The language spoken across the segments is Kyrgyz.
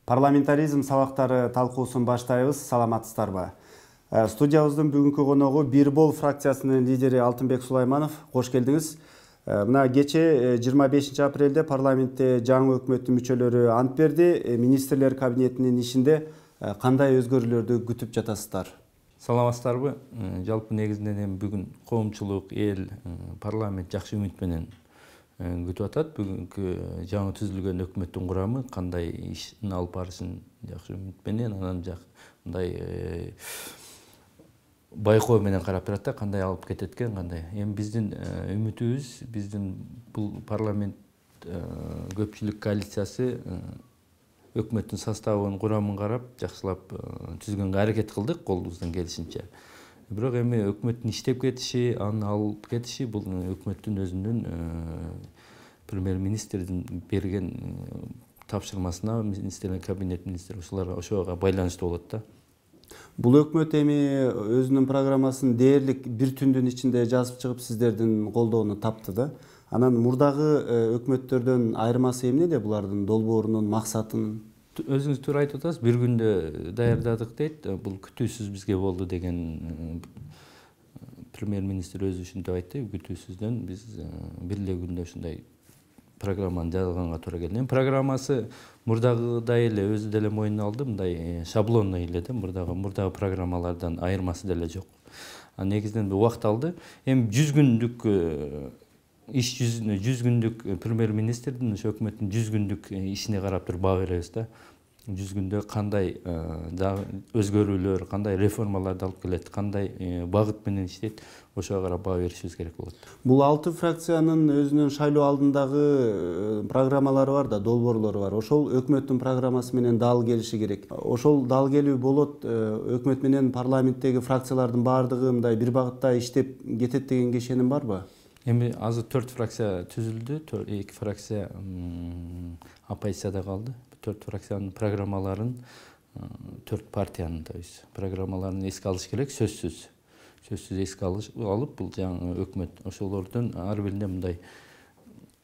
Парламентаризм сабактары талкуусун баштайбыз. Саламатсыздарбы? Студиябыздын бүгүнкү коногу Бир Бол фракциясынын лидери Алтынбек Сулайманов. Кош келдиңиз. Мына кече 25 апрелде парламентте жаңы өкмөттүн мүчөлөрү ант берди. Министрлер кабинетинин ишинде кандай өзгөрүүлөрдү күтүп жатасыздар? Саламатсыздарбы? Жалпы негизинен эми бүгүн коомчулук, эл, парламент жакшы үмүт менен күтүп атат. Бүгүнкү жаңы түзүлгөн өкмөттүн курамы кандай ишин алып барышын жакшы үмүт менен, анан мындай байкоо менен карап турат да, кандай алып кетет экен, кандай. Эми биздин үмүтүбүз, биздин бул парламент көпчүлүк коалициясы өкмөттүн составын, курамын карап, жакшылап түзгөнгө аракет кылдык колубуздан келишинче. Бирок эми өкмөттүн иштеп кетиши, аны алып кетиши бул өкмөттүн өзүнүн премьер-министрдин берген тапшырмасына, министрлер кабинет министри ошого байланыштуу болот да. Бул өкмөт эми өзүнүн программасын дээрлик бир түндүн ичинде жазып чыгып сиздердин колдоону тапты да. Анан мурдагы өкмөттөрдөн айырмасы эмнеде булардын долбоорунун, максатынын? Өзүңүз туура айтып атасыз, бир күндө даярдадык дейт. Бул күтүүсүз бизге болду деген премьер-министр өзү ушинтип айтты. Күтүүсүздөн биз бир эле күндө ушундай программаны жазганга туура келди. Программасы мурдагыдай эле өзү деле мойнуна алды, мындай шаблонный эле да, мурдагы программалардан айырмасы деле жок. Негизинен убакыт алды. Эми 100 күндүк иш жүзүнө, 100 күндүк премьер-министрдин, ошо өкмөттүн 100 күндүк ишине карап туруп баа беребиз да. 100 күндө кандай өзгөрүүлөр, кандай реформаларды алып келет, кандай багыт менен иштейт, ошого карап баа беришибиз керек болот. Бул 6 фракциянын өзүнүн шайлоо алдындагы программалары бар да, долбоорлору бар. Ошол өкмөттүн программасы менен дал келиши керек. Ошол дал келүү болот, өкмөт менен парламенттеги фракциялардын баардыгы мындай бир багытта иштеп кетет дегенге ишеним барбы? Эми азыр 4 фракция түзүлдү, 2 фракция оппозицияда калды. 4 фракциянын программаларын, 4 партиянын программаларын эске алыш керек, сөзсүз эске алып, бул жаңы өкмөт ошолордун ар биринде мындай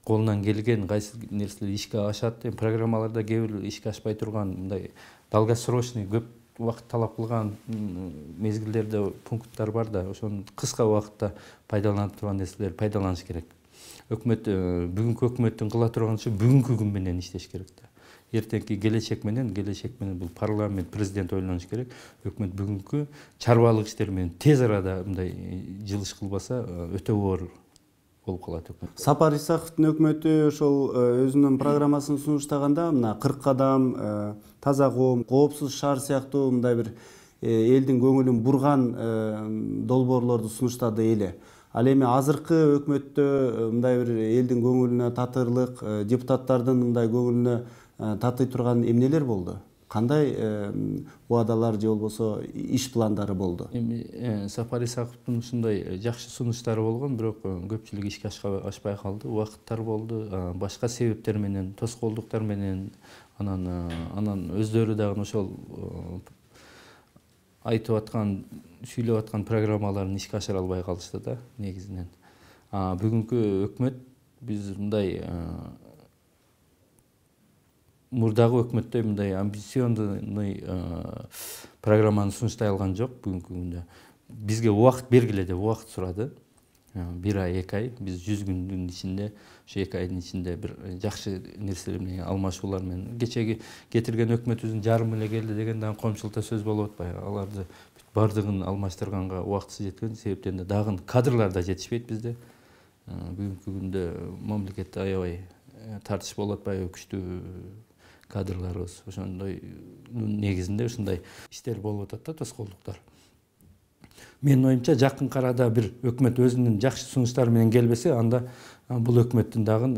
колунан келген кайсы нерселер ишке ашат, программаларда кээ бир ишке ашпай турган мындай долгосрочный көп убакыт талап кылган мезгилдерде пункттар бар да, ошону кыска убакытта пайдалана турган нерселер пайдаланыш керек. Өкмөт бүгүнкү өкмөттүн кыла турган иши бүгүнкү күн менен иштеш керек да. Эртеңки келечек менен бул парламент, президент ойлонуш керек. Өкмөт бүгүнкү чарбалык иштер менен тез арада мындай жылыш кылбаса өтө оор болуп калат өкмөт. Сапар Исаковдун өкмөтү ошол өзүнүн программасын сунуштаганда мына 40 кадам, таза коом, коопсуз шаар сыяктуу мындай бир элдин көңүлүн бурган долбоорлорду сунуштады эле. Ал эми азыркы өкмөттө мындай бир элдин көңүлүнө татырлык, депутаттардын мындай көңүлүнө татый турган эмнелер болду? Кандай убадалар же болбосо иш пландары болду? Эми Сапар Исаковдун ушундай жакшы сунуштары болгон, бирок көпчүлүк ишке ашпай калды, убакыттар болду, башка себептер менен, тоскоолдуктар менен, анан өздөрү дагы ошол айтып аткан, сүйлөп аткан программаларын ишке ашыра албай калышты да, негизинен. Бүгүнкү өкмөт биз мындай мурдагы өкмөттөй мындай амбиционный программаны сунуштай алган жок бүгүнкү күндө. Бизге убакыт бергиле деп убакыт сурады. 1 ай, 2 ай, биз 100 күндүн ичинде, ошо 2 айдын ичинде бир жакшы нерселер менен, алмашуулар менен. Кечеги кетирген өкмөтүбүздүн жарым эле келди деген дагы коомчулукта сөз болуп атпайбы? Аларды бардыгын алмаштырганга убактысы жеткен себептен дагы кадрлар да жетишпейт бизде. Бүгүнкү күндө мамлекетте аябай тартыш болуп атпайбы, күчтүү кадрларыбыз. Ошондой негизинде ушундай иштер болуп атат да, тоскоолдуктар. Менин оюмча жакын арада бир өкмөт өзүнүн жакшы сунуштары менен келбесе, анда бул өкмөттүн дагы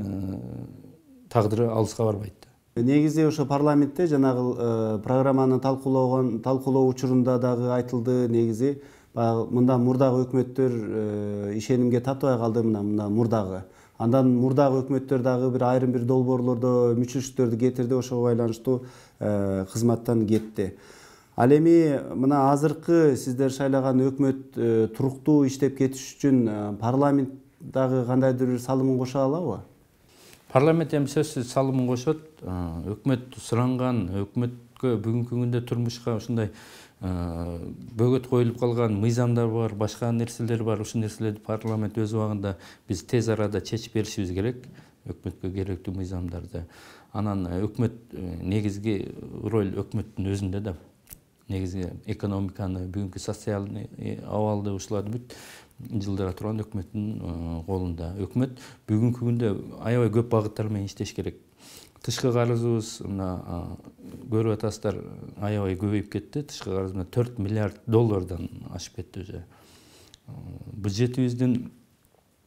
тагдыры алыска барбайт. Негизи ошо парламентте жанагы программаны талкуулоо учурунда дагы айтылды, негизи мында мурдагы өкмөттөр ишенимге татыбай калды, мына мурдагы. Андан мурдагы өкмөттөр дагы бир айрым бир долбоорлордо мүчүлүштүктөрдү кетирди, ошого байланыштуу кызматтан кетти. Ал эми мына азыркы сиздер шайлаган өкмөт туруктуу иштеп кетиш үчүн парламент дагы кандайдыр бир салымын кошо алабы? Парламент эми сөзсүз салымын кошот. Өкмөт суранган, өкмөткө бүгүнкү күндө турмушка ушундай бөгөт коюлуп калган мыйзамдар бар, башка нерселер бар. Ушул нерселерди парламент өз убагында биз тез арада чечип беришибиз керек, өкмөткө керектүү мыйзамдарды. Анан өкмөт негизги роль өкмөттүн өзүндө да. Негизги экономиканы, бүгүнкү социалдык абалды ушуларды бүт жылдыра турган өкмөттүн колунда. Өкмөт бүгүнкү күндө аябай көп багыттар менен иштеш керек. Тышкы карызыбыз мына көрүп атасыздар, аябай көбөйүп кетти. Тышкы карыз $4 миллиард ашып кетти уже. Бюджетибиздин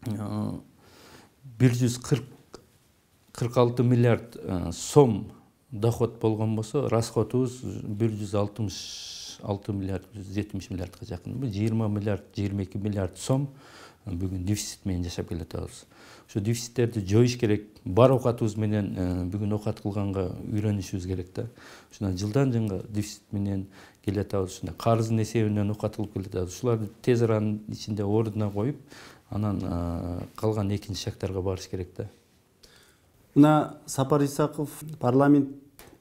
146 миллиард сом доход болгон болсо, расходубуз 166 миллиард, 170 миллиардга жакын. 20 миллиард, 22 миллиард сом бүгүн дефицит менен жашап келатабыз. Ошо дефициттерди жоюш керек. Бар оокатыбыз менен бүгүн оокат кылганга үйрөнүшүбүз керек да. Ушундай жылдан жылга дефицит менен келатабыз. Ушундай карыздын эсебинен оокат кылып келатабыз. Ушуларды тез аранын ичинде ордуна коюп, анан калган экинчи шагтарга барыш керек да. Мына Сапар Исаков парламент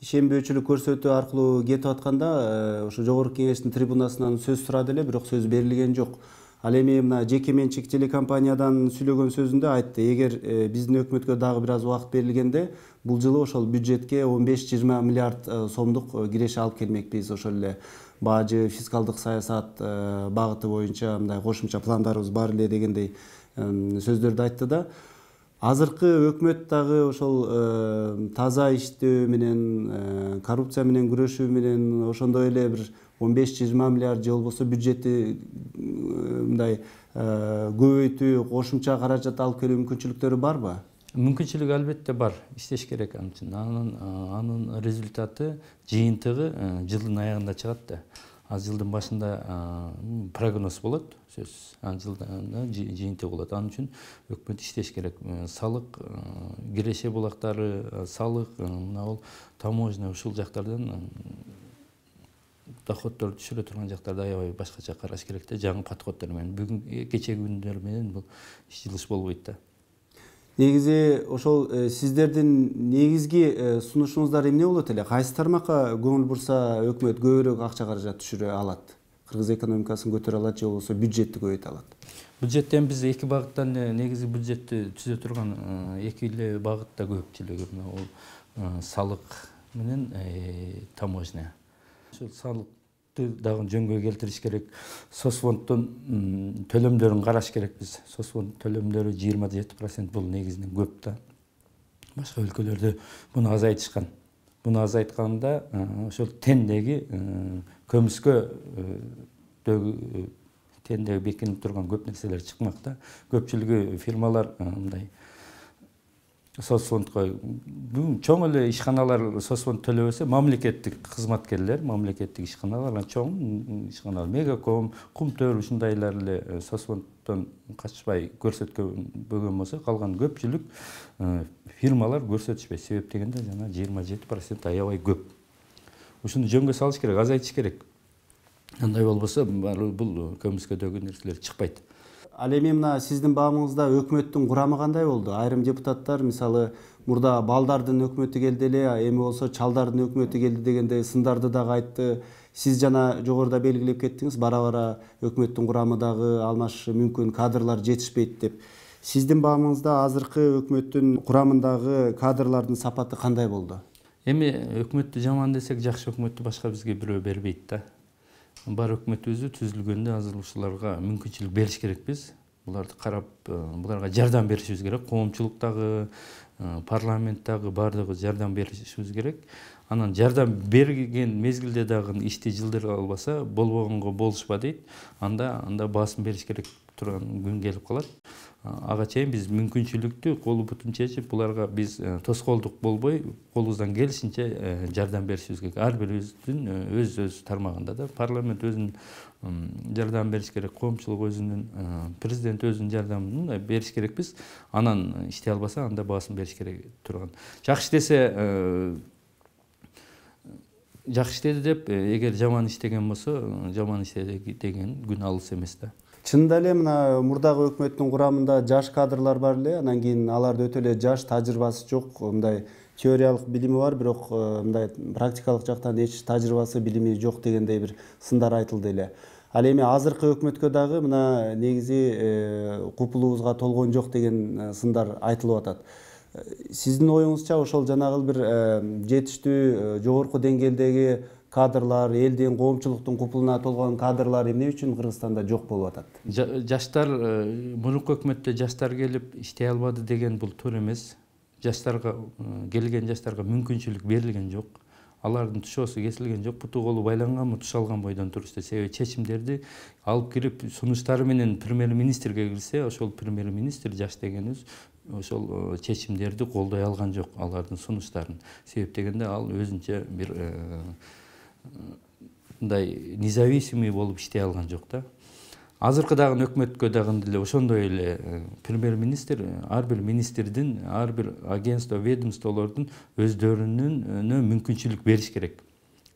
ишенбөөчүлүк көрсөтүү аркылуу кетип атканда, ошо жогорку кеңештин трибунасынан сөз сурады эле, бирок сөз берилген жок. Ал эми мына жеке менчик телекомпаниядан сүйлөгөн сөзүндө айтты, эгер биздин өкмөткө дагы бир аз убакыт берилгенде, бул жылы ошол бюджетке 15-20 миллиард сомдук киреше алып келмекпиз. Ошол эле бажы, фискалдык саясат багыты боюнча мындай кошумча пландарыбыз бар эле дегендей сөздөрдү айтты да. Азыркы өкмөт дагы ошол таза иштөө менен, коррупция менен күрөшүү менен ошондой эле бир 15-20 миллиард же болбосо бюджетти мындай көбөйтүү, кошумча каражат алып келүү мүмкүнчүлүктөрү барбы? Мүмкүнчүлүк албетте бар, иштеш керек ан үчүн. Анын результаты, жыйынтыгы жылдын аягында чыгат да. Az жылдын башында прогноз болот, сөз. Жылда жыйынтыгы болот. Анын үчүн өкмөт иштеш керек. Салык, киреше булактары, салык, мына бул таможня ушул жактардан доходдорду түшүрө турган жактарды аябай башкача караш керек да, жаңы подходдор менен. Бүгүн кечеги күндөр менен бул иш жылыш болбойт да. Негизи ошол сиздердин негизги сунушуңуздар эмне болот эле? Кайсы тармакка көңүл бурса өкмөт көбүрөөк акча каражат түшүрө алат? Кыргыз экономикасын көтөрө алат же болбосо бюджетти көбөйтө алат? Бюджеттен биз эки багыттан негизи бюджетти түзө турган эки эле багытта көпчүлүгү. Бул салык менен таможня. Ошол салыкты дагы жөнгө келтириш керек. Соцфонддон төлөмдөрүн караш керекпиз. Соцфонд төлөмдөрү 27%, бул негизинен көп да. Башка өлкөлөрдө муну азайтышкан. Муну азайтканда ошол тендеги көмүскөдөгү тендеги бекинип турган көп нерселер чыкмак да. Көпчүлүгү фирмалар мындай соцфондко чоң эле ишканалар соцфонд төлөбөсө, мамлекеттик кызматкерлер, мамлекеттик ишканалар, чоң ишканалар, Мегаком, Кумтөр ушундайлар эле соцфонддон качпай көрсөтпөгөн болсо, калган көпчүлүк фирмалар көрсөтүшпөйт. Себеп дегенде жана 27% аябай көп. Ушуну жөнгө салыш керек, азайтыш керек. Андай болбосо бул көмүскөдөгү нерселер чыкпайт. Ал эми мына сиздин баамыңызда өкмөттүн курамы кандай болду? Айрым депутаттар мисалы мурда балдардын өкмөтү келди эле, эми болсо чалдардын өкмөтү келди дегенде сындарды дагы айтты. Сиз жана жогоруда белгилеп кеттиңиз, бара-бара өкмөттүн курамы дагы алмашышы мүмкүн, кадрлар жетишпейт деп. Сиздин баамыңызда азыркы өкмөттүн курамындагы кадрлардын сапаты кандай болду? Эми өкмөттү жаман десек, жакшы өкмөттү башка бизге бирөө бербейт да. Бар өкмөтүбүздү түзүлгөндө азыр ушуларга мүмкүнчүлүк бериш керекпиз. Буларды карап, буларга жардам беришибиз керек. Коомчулуктагы, парламенттагы бардыгы жардам беришибиз керек. Анан жардам берген мезгилде дагы ишти жылдыра албаса, болбогонго болушпа дейт. Анда баасын бериш керек турган күн келип калат. ага чейин биз мүмкүнчүлүктү колу бутун чечип буларга биз тоскоолдук болбой колубуздан келишинче жардам беришибиз керек. Ар бирибиздин өз тармагында да парламент өзүнүн жардам бериш керек, коомчулук өзүнүн, президент өзүнүн жардамын бериш керекпиз. Анан иштей албаса анда баасын бериш керек турган. Жакшы иштеди деп, эгер жаман иштеген болсо, жаман иштеди деген күн алыс эмес да. Чынында эле мына мурдагы өкмөттүн курамында жаш кадрлар бар эле, анан кийин аларда өтө эле жаш, тажрыйбасы жок, мындай теориялык билими бар, бирок мындай практикалык жактан эч тажрыйбасы, билими жок дегендей бир сындар айтылды эле. Ал эми азыркы өкмөткө дагы мына негизи купулубузга толгон жок деген сындар айтылып атат. Сиздин оюңузча ошол жанагы бир жетиштүү жогорку деңгээлдеги кадрлар, элдин, коомчулуктун купулуна толгон кадрлар эмне үчүн Кыргызстанда жок болуп атат? Жаштар мурунку өкмөттө жаштар келип иштей албады деген бул туура эмес. Жаштарга, келген жаштарга мүмкүнчүлүк берилген жок. Алардын тушоосу кесилген жок. Буту колу байланганбы, туш алган бойдон турушты. Себеби чечимдерди алып кирип сунуштары менен премьер-министрге кирсе, ошол премьер-министр жаш дегенибиз ошол чечимдерди колдой алган жок, алардын сунуштарын. Себеп дегенде ал өзүнчө бир мындай независимый болуп иштей алган жок да. Азыркы дагы өкмөткө дагы деле ошондой эле премьер-министр ар бир министрдин, ар бир агентство, ведомстволордун өздөрүнүн мүмкүнчүлүк бериш керек.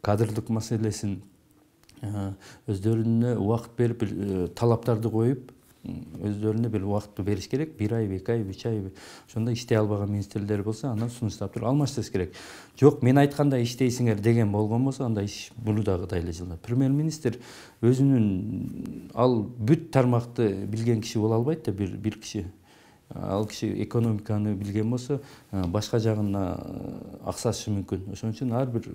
Кадрлык маселесин өздөрүнө убакыт берип, талаптарды коюп, өздөрүнө бир убакытты бериш керек. 1 ай, 2 ай, 3 ай. Ошондо иштей албаган министрлер болсо, анан сунуштап туруп алмаштырыш керек. Жок, мен айткандай иштейсиңер деген болгон болсо, анда иш мурдагыдай эле жылда. Премьер-министр өзүнүн ал бүт тармакты билген киши боло албайт да, бир киши. Ал киши экономиканы билген болсо, башка жагына аксашы мүмкүн. Ошон үчүн ар бир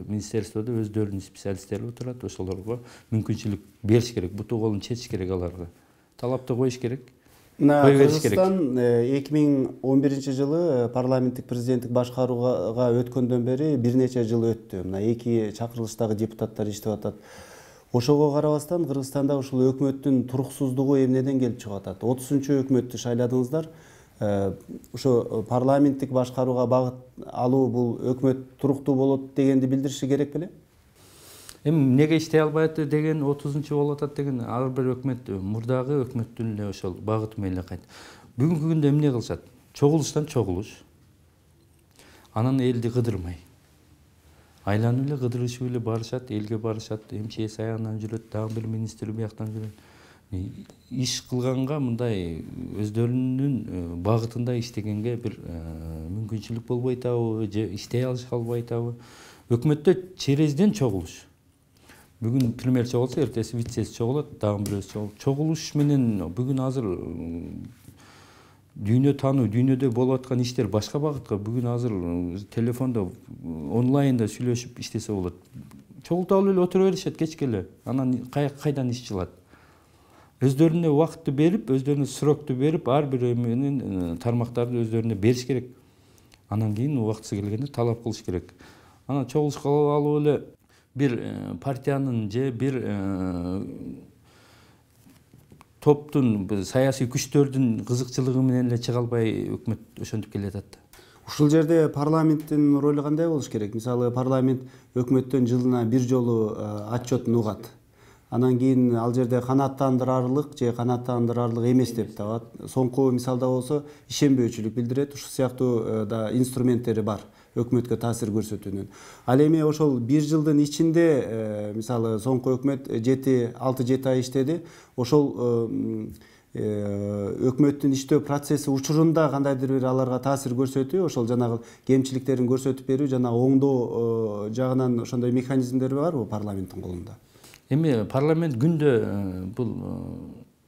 министерстводо өздөрүнүн специалисттери отурат, ошолорго мүмкүнчүлүк бериш керек, буту колун чечиш керек аларга. Талапты коюш керек. Кыргызстан 2011 жылы парламенттик президенттик башкарууга өткөндөн бери бир нече жыл өттү. Мына 2 чакырылыштагы депутаттар иштеп атат. Ошого карабастан Кыргызстанда ушул өкмөттүн туруксуздугу эмнеден келип чыгып атат? 30-чу өкмөттү шайладыңыздар. Ошо парламенттик башкарууга багыт алуу бул өкмөт туруктуу болот дегенди билдириши керек беле? Эми неге иштей албайт деген 30-чу болуп атат деген ар бир өкмөт мурдагы өкмөттүн эле ошол багыты менен кайт. Бүгүнкү күндө эмне кылышат? Чогулуштан чогулуш. Анан элди кыдырмай. Айланып эле кыдырышып эле барышат, элге барышат, МЧС аягынан жүрөт, дагы бир министр бияктан жүрөт. Иш кылганга мындай өздөрүнүн багытында иштегенге бир мүмкүнчүлүк болбой атабы, же иштей алышка албай атабы? Өкмөттө черезден чогулуш. Бүгүн премьер чогулса, эртеси вицеси чогулат, дагы бирөөсү чогулат. Чогулуш менен бүгүн азыр дүйнө таануу, дүйнөдө болуп аткан иштер башка багытка. Бүгүн азыр телефондо, онлайнда сүйлөшүп иштесе болот. Чогултуп алып эле отура беришет кечке эле. Анан кайдан иш чыгат? Өздөрүнө убакытты берип, өздөрүнө срокту берип, ар бир менен тармактарды өздөрүнө бериш керек. Анан кийин убактысы келгенде талап кылыш керек. Анан чогулушка алып эле бир партиянын же бир топтун, саясий күчтөрдүн кызыкчылыгы менен эле чыга албай өкмөт ошентип келатат. Ушул жерде парламенттин ролу кандай болуш керек? Мисалы, парламент өкмөттөн жылына бир жолу отчетун угат. Анан кийин ал жерде канааттандырарлык же канааттандырарлык эмес деп табат. Соңку мисалда болсо ишенбөөчүлүк билдирет. Ушул сыяктуу да инструменттери бар өкмөткө таасир көрсөтүүнүн. Ал эми ошол бир жылдын ичинде мисалы соңку өкмөт 6-7 ай иштеди. Ошол өкмөттүн иштөө процесси учурунда кандайдыр бир аларга таасир көрсөтүү, ошол жанагы кемчиликтерин көрсөтүп берүү, жана оңдоо жагынан ошондой механизмдер барбы парламенттин колунда? Эми парламент күндө бул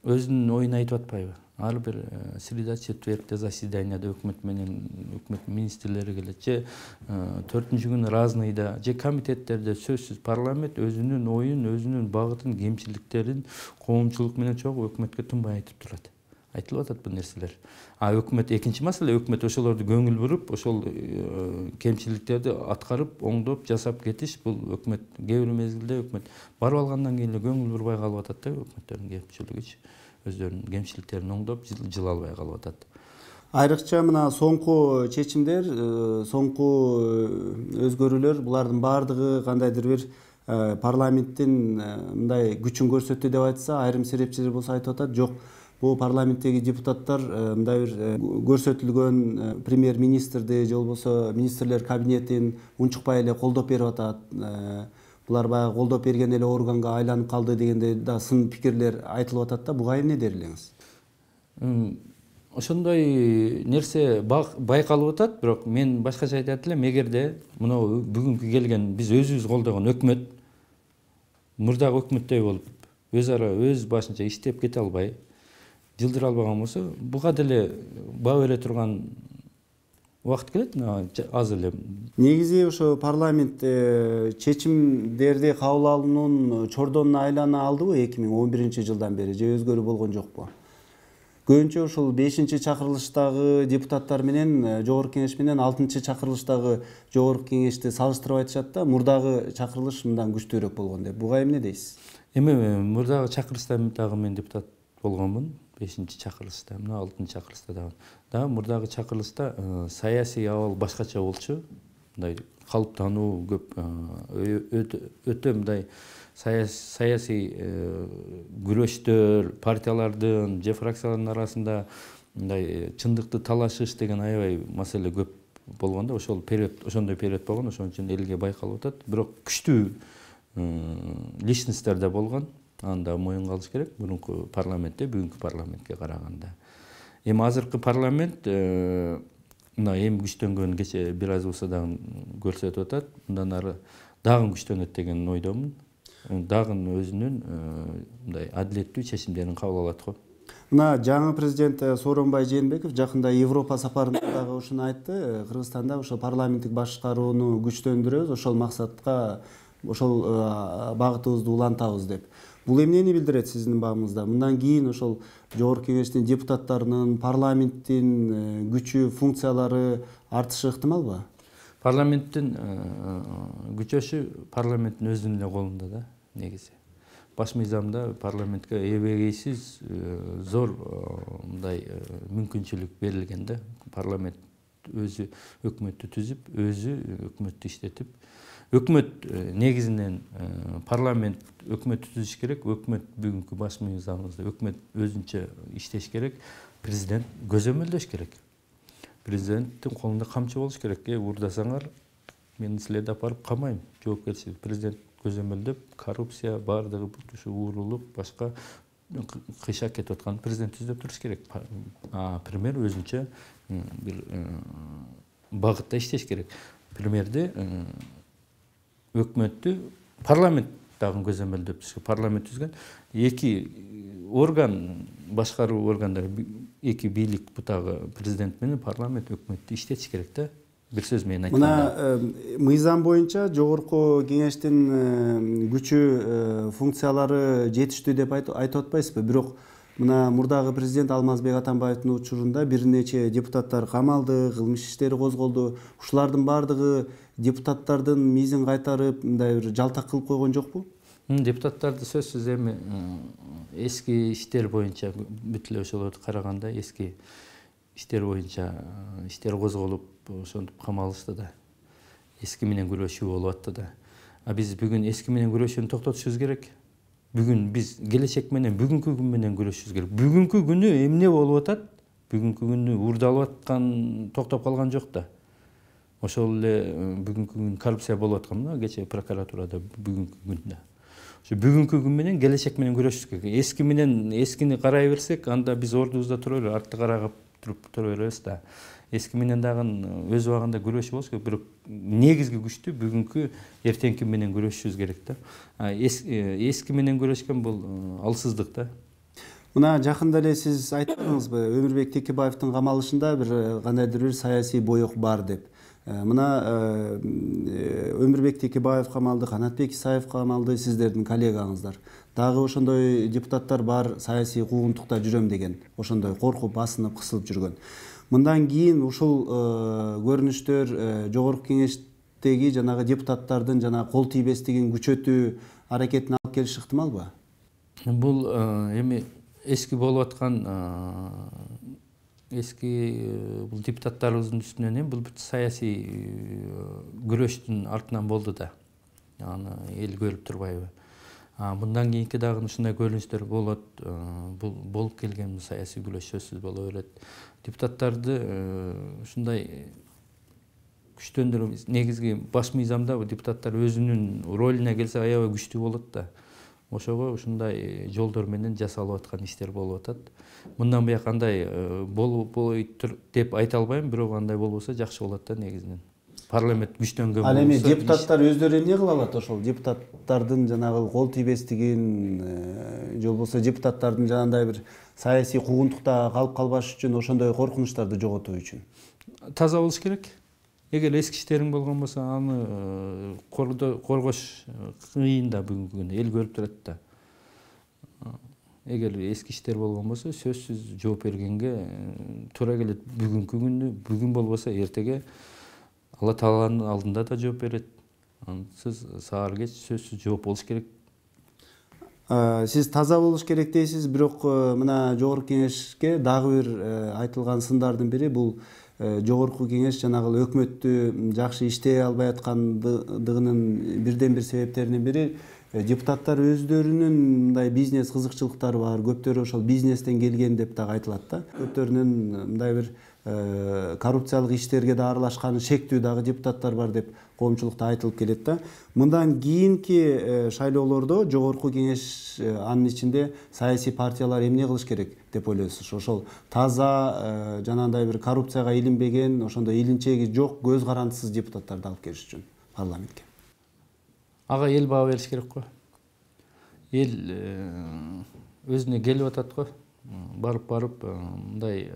өзүнүн оюн айтып атпайбы? Ар бир среда, четвергде заседанияда өкмөт менен өкмөт министрлери келет, же 4-күнү күнү разныйда, же комитеттерде. Сөзсүз парламент өзүнүн оюн, өзүнүн багытын, кемчиликтерин коомчулук менен чогуу өкмөткө тынбай айтып турат. Айтылып атат бул нерселер. Өкмөт экинчи маселе, өкмөт ошолорду көңүл буруп, ошол кемчиликтерди аткарып, оңдоп, жасап кетиш. Бул өкмөт кээ бир мезгилде өкмөт барып алгандан кийин эле көңүл бурбай калып атат да өкмөттөрдүн кемчилигичи. өздөрүнүн кемчиликтерин оңдоп жыла албай калып атат. Айрыкча мына соңку чечимдер, соңку өзгөрүүлөр булардын баардыгы кандайдыр бир парламенттин мындай күчүн көрсөттү деп айтса, айрым серепчилер болсо айтып атат, жок, бул парламенттеги депутаттар мындай бир көрсөтүлгөн премьер-министрди же болбосо министрлер кабинетин унчукпай эле колдоп берип атат. Булар баягы колдоп берген эле органга айланып калды дегендей да сын пикирлер айтылып атат да, буга эмне дер элеңиз? Ошондой нерсе байкалып атат, бирок мен башкача айтат элем, эгерде мына бүгүнкү келген биз өзүбүз колдогон өкмөт мурдагы өкмөттөй болуп өз ара өз башынча иштеп кете албай, жылдыра албаган болсо, буга деле баа бере турган убакыт келет, азыр эле. Негизи ошо парламент чечимдерди кабыл алуунун чордонуна айлана алдыбы 2011 жылдан бери, же өзгөрүү болгон жокпу? Көбүнчө ушул 5-чакырылыштагы депутаттар менен жогорку кеңеш менен 6-чакырылыштагы жогорку кеңешти салыштырып айтышат да, мурдагы чакырылыш мындан күчтүүрөөк болгон деп. Буга эмне дейсиз? Эми мурдагы чакырылышта дагы мен депутат болгонмун, 5-чакырылышта, мына 6-чакырылышта дагы. Да, мурдагы чакырылышта саясий абал башкача болчу. Мындай калыптануу көп, өтө мындай саясий күрөштөр, партиялардын же фракциялардын арасында мындай чындыкты талашыш деген аябай маселе көп болгон да, ошондой период болгон, ошон үчүн элге байкалып атат. Бирок күчтүү личностьтер да болгон, аны да моюнга алыш керек, мурунку парламентте бүгүнкү парламентке караганда. Эми азыркы парламент мына эми күчтөнгөн, кече бир аз болсо дагы көрсөтүп атат, мындан ары дагы күчтөнөт деген ойдомун. Дагы өзүнүн мындай адилеттүү чечимдерин кабыл алат го. Мына жаңы президент Сооронбай Жээнбеков жакында Европа сапарында дагы ушуну айтты. Кыргызстанда ошо парламенттик башкарууну күчтөндүрөбүз, ошол максатка ошол багытыбызды улантабыз деп. Бул эмнени билдирет сиздин багыңызда? Мындан кийин ошол жогорку кеңештин депутаттарынын, парламенттин күчү, функциялары артышы ыктымалбы? Парламенттин күчөшү парламенттин өзүнүн эле колунда да, негизи. Баш мыйзамда парламентке эбегейсиз зор мындай мүмкүнчүлүк берилген да. Парламент өзү өкмөттү түзүп, өзү өкмөттү иштетип, өкмөт негизинен парламент өкмөттү түзүш керек, өкмөт бүгүнкү баш мыйзамыбызда өкмөт өзүнчө иштеш керек, президент көзөмөлдөш керек. Президенттин колунда камчы болуш керек. Урдасаңар, мен силерди апарып камайм, жоопкерчилик. Президент көзөмөлдөп, коррупция баардыгы ушу уурулуп, башка кыйшак кетип аткан президент түзөп туруш керек. Премьер өзүнчө бир багытта иштеш керек. Премьерди өкмөттү парламент дагы көзөмөлдөп туруш керек. Парламент түзгөн эки орган, башкаруу органдары, эки бийлик бутагы президент менен парламент өкмөттү иштетиш керек да. Бир сөз менен айтканда. Мына мыйзам боюнча жогорку кеңештин күчү, функциялары жетиштүү деп айтып атпайсызбы? Бирок мына мурдагы президент Алмазбек Атамбаевдин учурунда бир нече депутаттар камалды, кылмыш иштери козголду. Ушулардын баардыгы депутаттардын мизин кайтарып, мындай бир жалтак кылып койгон жокпу? Депутаттарды сөзсүз эми эски иштер боюнча бүт эле ошолорду караганда эски иштер боюнча иштер козголуп, ошентип камалышты да. Эски менен күрөшүү болуп атты да. Биз бүгүн эски менен күрөшүүнү токтотушубуз керек. Бүгүн биз келечек менен, бүгүнкү күн менен күрөшүбүз керек. Бүгүнкү күнү эмне болуп атат? Бүгүнкү күнү уурдалып аткан, токтоп калган жок да. Ошол эле бүгүнкү күн коррупция болуп аткан, кече прокуратурада бүгүнкү күндө. Ошо бүгүнкү күн менен, келечек менен күрөшүш керек. Эски менен эскини карай берсек, анда биз ордубузда тура беребиз, артты карап тура беребиз да. Эски менен дагы өз убагында күрөшүү болуш керек, бирок негизги күчтү бүгүнкү эртеңки менен күрөшүшүбүз керек да. Эски менен күрөшкөн бул алсыздык да. Мына жакында эле сиз айттыңызбы, Өмүрбек Текебаевдин камалышында бир кандайдыр бир саясий боек бар деп. Мына Өмүрбек Текебаев камалды, Канатбек Исаев камалды, сиздердин коллегаңыздар. Дагы ошондой депутаттар бар, саясий куугунтукта жүрөм деген, ошондой коркуп, басынып, кысылып жүргөн. Мындан кийин ушул көрүнүштөр жогорку кеңештеги жанагы депутаттардын жана кол тийбестигин күчөтүү аракетин алып келиш ыктымалбы? Бул эми эски болуп аткан эски бул депутаттарыбыздын үстүнөн эми бул саясий күрөштүн артынан болду да. Аны эл көрүп турбайбы? Мындан кийинки дагы ушундай көрүнүштөр болот. Бул болуп келген саясий күрөш сөзсүз боло берет. Депутаттарды ушундай күчтөндүрүп, негизги баш мыйзамда депутаттар өзүнүн ролуна келсе аябай күчтүү болот да. Ошого ушундай жолдор менен жасалып аткан иштер болуп атат. Мындан буяк андай болбойт деп айта албайм, бирок андай болбосо жакшы болот да негизинен. Парламент күчтөнгөн болсо. Ал эми депутаттар өздөрү эмне кыла алат ошол? Депутаттардын жанагы кол тийбестигин же болбосо депутаттардын жанагындай бир саясий куугунтукта калып калбаш үчүн ошондой коркунучтарды жоготуу үчүн. Таза болуш керек. Эгер эски иштериң болгон болсо, аны коргош кыйын да бүгүнкү күндө, эл көрүп турат да. Эгер эски иштер болгон болсо, сөзсүз жооп бергенге туура келет. Бүгүнкү күндө, бүгүн болбосо эртеге Алла Тааланын алдында да жооп берет. Сиз саар кеч сөзсүз жооп болуш керек. Сиз таза болуш керек дейсиз, бирок мына жогорку кеңешке дагы бир айтылган сындардын бири бул жогорку кеңеш жанагы өкмөттү жакшы иштей албай аткандыгынын бирден бир себептеринин бири депутаттар өздөрүнүн мындай бизнес кызыкчылыктары бар, көптөрү ошол бизнестен келген деп дагы айтылат да. Көптөрүнүн мындай бир коррупциялык иштерге да аралашканы шектүү дагы депутаттар бар деп коомчулукта айтылып келет да. Мындан кийинки шайлоолордо жогорку кеңеш анын ичинде саясий партиялар эмне кылыш керек деп ойлойсуз? Ошол таза жанагындай бир коррупцияга илинбеген, ошондой илинчеги жок, көз карандысыз депутаттарды алып келиш үчүн парламентке. Ага эл баа бериш керек го. Эл өзүнө келип атат го. Барып мындай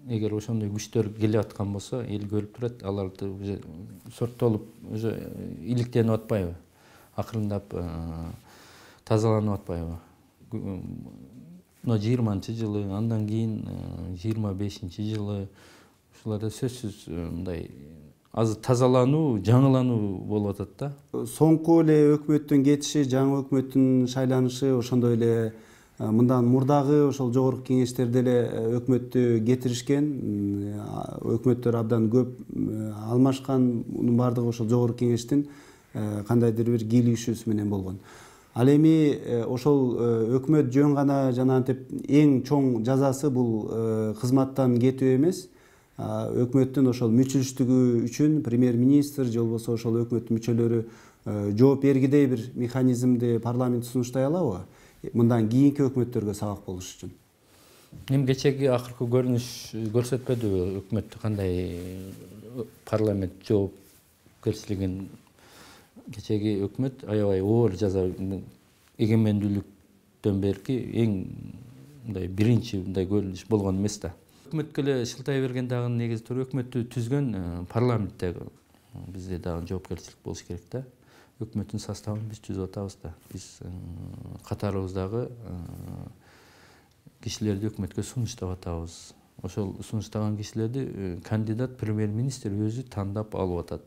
эгер ошондой күчтөр келип аткан болсо, эл көрүп турат, аларды уже сорттолуп, уже иликтенип атпайбы? Акырындап тазаланып атпайбы? Мына 20-жылы, андан кийин 25-жылы ушуларда сөзсүз мындай азыр тазалануу, жаңылануу болуп атат да. Соңку эле өкмөттүн кетиши, жаңы өкмөттүн шайланышы, ошондой эле мындан мурдагы ошол жогорку кеңештерде эле өкмөттү кетиришкен, өкмөттөр абдан көп алмашкан, мунун баардыгы ошол жогорку кеңештин кандайдыр бир кийлигишүүсү менен болгон. Ал эми ошол өкмөт жөн гана жанагынтип эң чоң жазасы бул кызматтан кетүү эмес. Өкмөттүн ошол мүчүлүштүгү үчүн премьер-министр же болбосо ошол өкмөт мүчөлөрү жооп бергидей бир механизмди парламент сунуштай алабы? Мындан кийинки өкмөттөргө сабак болуш үчүн. Эми кечеги акыркы көрүнүш көрсөтпөдүбү өкмөттү кандай парламент жоопкерчилигин? Кечеги өкмөт аябай оор жаза, эгемендүүлүктөн берки эң мындай биринчи мындай көрүнүш болгон эмес да. Өкмөткө эле шылтай берген дагы негизи тур, өкмөттү түзгөн парламентте бизде дагы жоопкерчилик болуш керек да. Өкмөттүн составын биз түзүп атабыз да. Биз катарыбыздагы кишилерди өкмөткө сунуштап атабыз. Ошол сунуштаган кишилерди кандидат премьер-министр өзү тандап алып атат.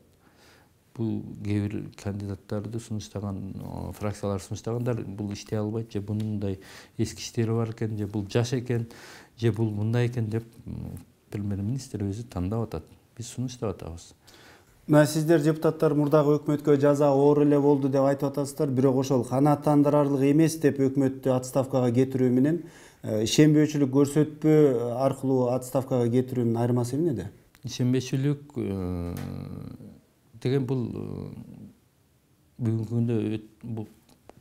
Бул кээ бир кандидаттарды сунуштаган фракциялар сунуштагандар бул иштей албайт, же бунун мындай эски иштери бар экен, же бул жаш экен, же бул мындай экен деп премьер-министр өзү тандап атат. Биз сунуштап атабыз. Мына сиздер депутаттар мурдагы өкмөткө жаза оор эле болду деп айтып атасыздар, бирок ошол канааттандырарлык эмес деп өкмөттү отставкага кетирүү менен ишенбөөчүлүк көрсөтпөө аркылуу отставкага кетирүүнүн айырмасы эмнеде? Ишенбөөчүлүк деген бул бүгүнкү күндө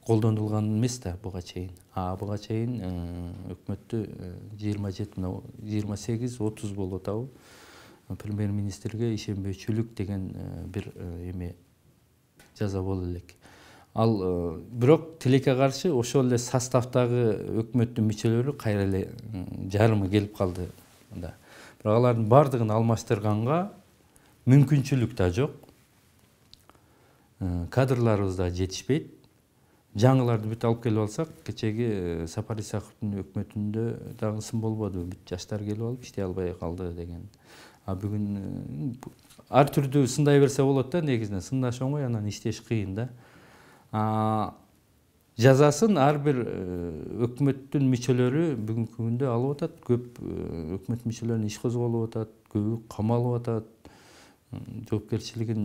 колдонулган эмес да буга чейин. Буга чейин өкмөттү 27-28-30 болуп атабы? Премьер-министрге ишенбөөчүлүк деген бир эме жаза боло элек. Ал бирок тилекке каршы ошол эле составдагы өкмөттүн мүчөлөрү кайра эле жарымы келип калды да. Бирок алардын бардыгын алмаштырганга мүмкүнчүлүк да жок. Кадрларыбыз да жетишпейт. Жаңыларды бүт алып келип алсак, кечеги Сапар Исаковдун өкмөтүндө дагы сын болбоду. Бүт жаштар келип алып иштей албай калды деген. Бүгүн ар түрдүү сындай берсе болот да, негизинен сындаш оңой, анан иштеш кыйын да. жазасын ар бир өкмөттүн мүчөлөрү бүгүнкү күндө алып атат. Көп өкмөт мүчөлөрүнүн иш козголуп атат, көбү камалып атат. Жоопкерчилигин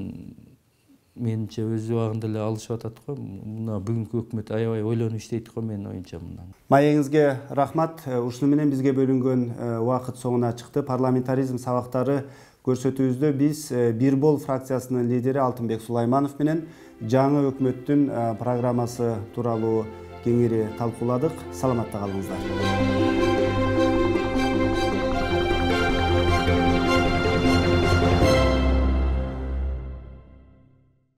менимче өз убагында эле алышып атат го. Мына бүгүнкү өкмөт аябай ойлонуп иштейт го менин оюмча мына. Маегиңизге рахмат. Ушуну менен бизге бөлүнгөн убакыт соңуна чыкты. Парламентаризм сабактары көрсөтүүбүздө биз Бир Бол фракциясынын лидери Алтынбек Сулайманов менен жаңы өкмөттүн программасы тууралуу кеңири талкууладык. Саламатта калыңыздар.